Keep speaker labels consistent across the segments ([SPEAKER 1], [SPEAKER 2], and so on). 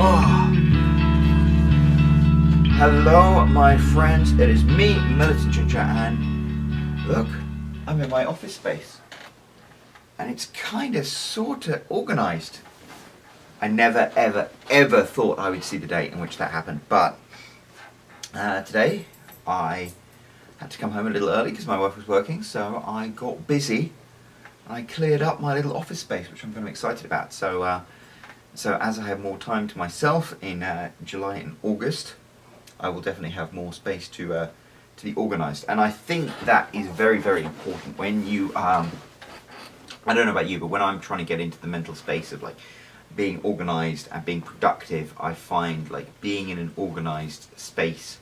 [SPEAKER 1] Oh. Hello my friends, it is me, Militant Ginger, and look, I'm in my office space. And it's kinda sorta organised. I never ever thought I would see the day in which that happened, but today I had to come home a little early because my wife was working, so I got busy. I cleared up my little office space, which I'm very excited about. So as I have more time to myself in July and August, I will definitely have more space to be organised. And I think that is very important when you, I don't know about you, but when I'm trying to get into the mental space of like being organised and being productive, I find like being in an organised space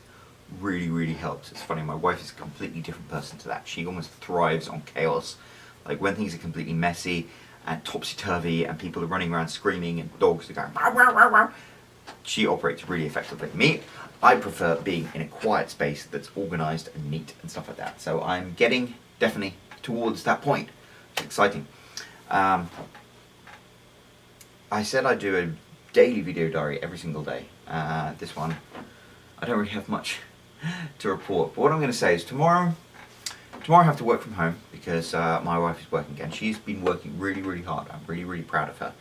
[SPEAKER 1] really helps. It's funny, my wife is a completely different person to that. She almost thrives on chaos. Like when things are completely messy and topsy-turvy and people are running around screaming and dogs are going wow, wow, wow, wow, she operates really effectively. Me, I prefer being in a quiet space that's organised and neat and stuff like that. So I'm getting definitely towards that point. It's exciting. I said I'd do a daily video diary every single day. This one, I don't really have much to report. But what I'm going to say is tomorrow I have to work from home because my wife is working again. She's been working really hard. I'm really proud of her.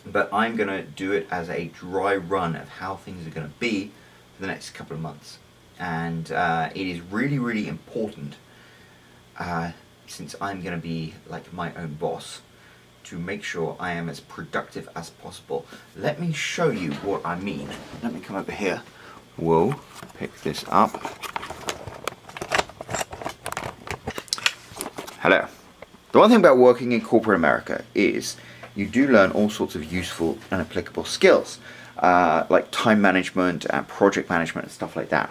[SPEAKER 1] But I'm going to do it as a dry run of how things are going to be for the next couple of months. And it is really important, since I'm going to be like my own boss, to make sure I am as productive as possible. Let me show you what I mean. Let me come over here. Whoa, pick this up. Hello. The one thing about working in corporate America is you do learn all sorts of useful and applicable skills, like time management and project management and stuff like that.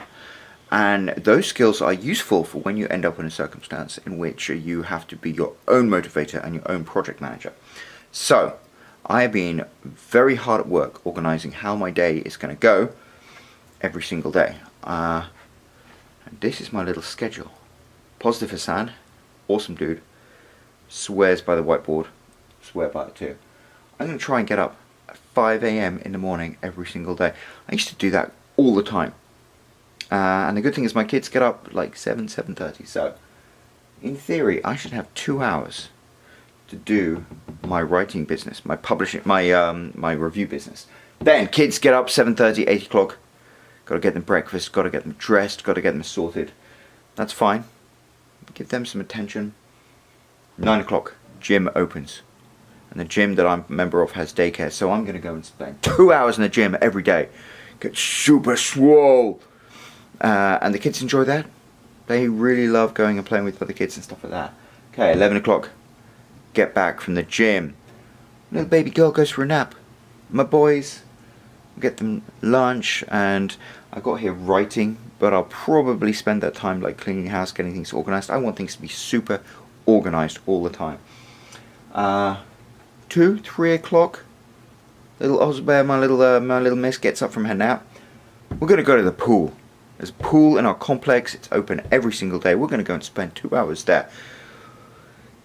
[SPEAKER 1] And those skills are useful for when you end up in a circumstance in which you have to be your own motivator and your own project manager. So, I have been very hard at work organising how my day is going to go every single day. And this is my little schedule. Positive Hassan, awesome dude, swears by the whiteboard, swear by it too. I'm going to try and get up at 5 AM in the morning every single day. I used to do that all the time. And the good thing is my kids get up like 7:30. So, in theory, I should have 2 hours to do my writing business, my publishing, my review business. Then kids get up 7:30, 8 o'clock. Got to get them breakfast. Got to get them dressed. Got to get them sorted. That's fine. Give them some attention. 9 o'clock, gym opens. And the gym that I'm a member of has daycare, so I'm going to go and spend 2 hours in the gym every day. Get super swole. And the kids enjoy that. They really love going and playing with other kids and stuff like that. Okay, 11 o'clock, get back from the gym. Little baby girl goes for a nap. My boys, get them lunch, and I got here writing, but I'll probably spend that time like cleaning the house, getting things organised. I want things to be super organised all the time. 2, 3 o'clock, little Osbear, my little miss, gets up from her nap. We're going to go to the pool. There's a pool in our complex. It's open every single day. We're going to go and spend 2 hours there.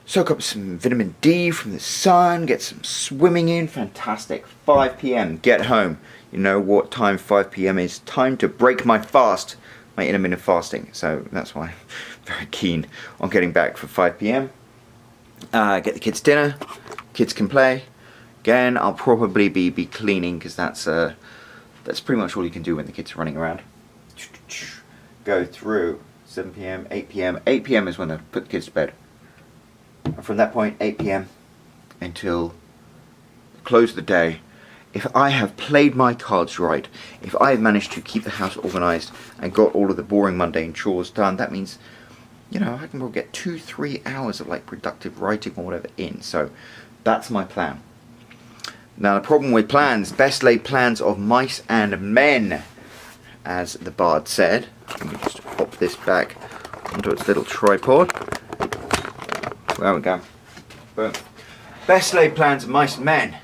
[SPEAKER 1] Soak up some vitamin D from the sun, get some swimming in. Fantastic. 5 PM, get home. You know what time 5 PM is? Time to break my fast, my intermittent fasting. So that's why I'm very keen on getting back for 5 PM. Get the kids dinner. Kids can play. Again, I'll probably be cleaning because that's pretty much all you can do when the kids are running around. Go through 7 PM, 8 PM. 8 PM is when I put the kids to bed. And from that point, 8 PM until the close of the day, if I have played my cards right, if I have managed to keep the house organised and got all of the boring mundane chores done, that means, you know, I can probably get 2-3 hours of like productive writing or whatever in. So that's my plan. Now the problem with plans, best laid plans of mice and men, as the bard said. Let me just pop this back onto its little tripod. There we go. Boom. Best laid plans of mice and men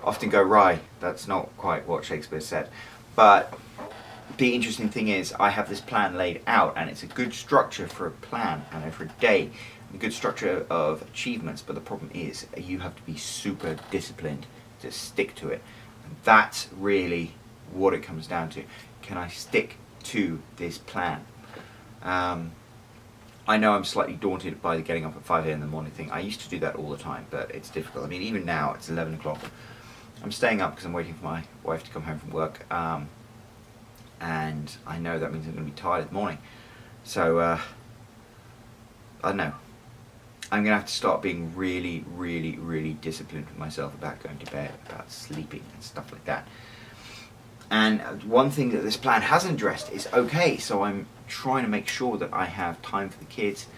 [SPEAKER 1] often go awry. That's not quite what Shakespeare said. But the interesting thing is I have this plan laid out, and it's a good structure for a plan and for a day, a good structure of achievements. But the problem is you have to be super disciplined to stick to it. And that's really what it comes down to. Can I stick to this plan? I know I'm slightly daunted by the getting up at 5 a.m. in the morning thing. I used to do that all the time, but it's difficult. I mean, even now, it's 11 o'clock. I'm staying up because I'm waiting for my wife to come home from work, and I know that means I'm going to be tired in the morning. So, I don't know. I'm going to have to start being really, really, really disciplined with myself about going to bed, about sleeping and stuff like that. And one thing that this plan hasn't addressed is, okay, so I'm trying to make sure that I have time for the kids,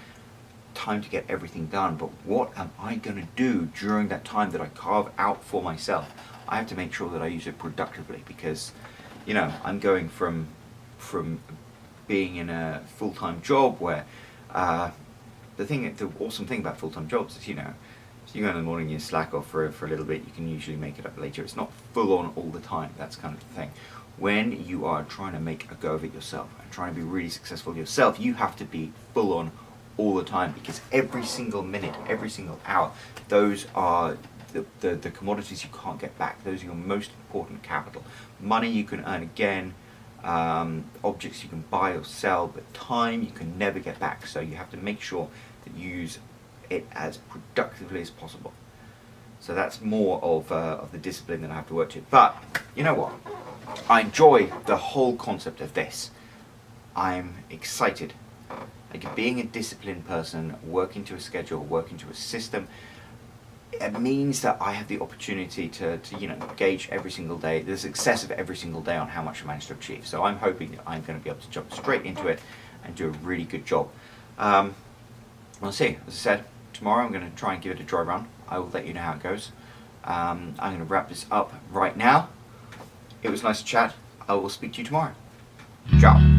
[SPEAKER 1] time to get everything done, but what am I going to do during that time that I carve out for myself? I have to make sure that I use it productively, because, you know, I'm going from being in a full-time job where the awesome thing about full-time jobs is, you know, so you go in the morning, you slack off for a little bit, you can usually make it up later. It's not full on all the time, that's kind of the thing. When you are trying to make a go of it yourself and trying to be really successful yourself, you have to be full on all the time, because every single minute, every single hour, those are the commodities you can't get back. Those are your most important capital. Money you can earn again, objects you can buy or sell, but time you can never get back. So you have to make sure that you use it as productively as possible. So that's more of the discipline that I have to work to. But you know what? I enjoy the whole concept of this. I'm excited. Like, being a disciplined person, working to a schedule, working to a system, it means that I have the opportunity to you know, gauge every single day, the success of every single day on how much I managed to achieve. So I'm hoping that I'm going to be able to jump straight into it and do a really good job. We'll see. As I said, tomorrow I'm going to try and give it a dry run. I will let you know how it goes. I'm going to wrap this up right now. It was nice to chat. I will speak to you tomorrow. Ciao.